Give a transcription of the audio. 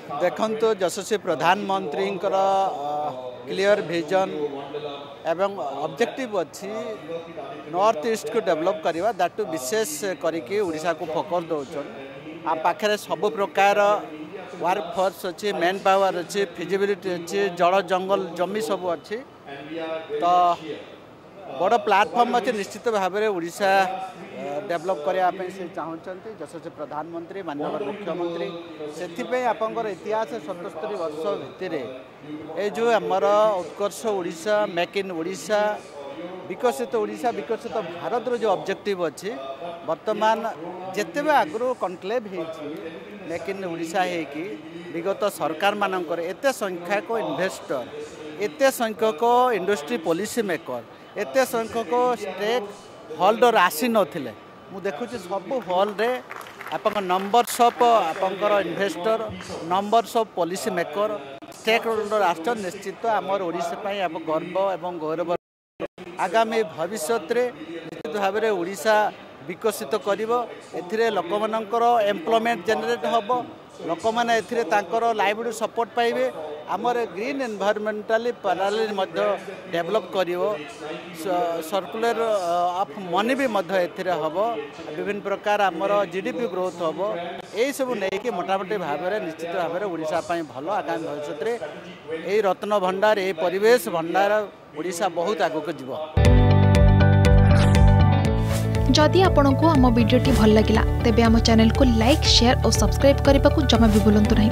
देखंतु यशस्वी प्रधानमंत्री clear vision एवं ऑब्जेक्टिव अच्छी नॉर्थ ईस्ट को डेवलप करवा दैट विशेष करके ओडिशा को फोकस दौन आ पाखे सब प्रकार वर्क फोर्स अच्छी मैन पावर अच्छी फिजिबिलिटी अच्छी जल जंगल जमी सब अच्छी तो बड़ प्लाटफर्म अच्छे निश्चित भाव में ओडिशा डेवलप करने से चाहते यशस्वी प्रधानमंत्री माननीय मुख्यमंत्री से आपंकर इतिहास 77 वर्ष भितर ये जो आमर उत्कर्ष ओडिशा मेक इन ओडिशा विकसित ओडिशा विकसित भारत जो ऑब्जेक्टिव अच्छी वर्तमान जिते आगु कनक्लेव मेक इन ओडिशा होगी विगत सरकार मानकर एत संख्यक इन्वेस्टर एत संख्यक इंडस्ट्री पॉलिसी मेकर एत संख्यक स्टेक होल्डर आसी नथिले मु देखुची सब हॉल रे आपन नंबर्स ऑफ आपनकर investor numbers of policy maker stakeholder आस्ट निश्चित आमर ओडिशा पई आप गर्व एवं गौरव आगामी भविष्य निश्चित भाव में ओडिशा विकसित कर लोक मानकर एम्प्लॉयमेंट जनरेट हम लोक मैंने लाइवलीहुड सपोर्ट पाइबे आमर ग्रीन एनवायरमेंटली पैरेलल डेवलप कर सर्कुलर ऑफ मनी भी हम विभिन्न प्रकार आमर जीडीपी ग्रोथ हम यही सब नहीं मोटामोटी भाव में निश्चित भाव में ओडिशा भल आगामी भविष्य में यही रत्न भंडार यही परिवेश भंडार ओडिशा बहुत आगक जीव। जदि आपंक आम भिडी भल लगा तेब आम चैनल को लाइक शेयर और सब्सक्राइब करने को जमा भी भूलु नहीं।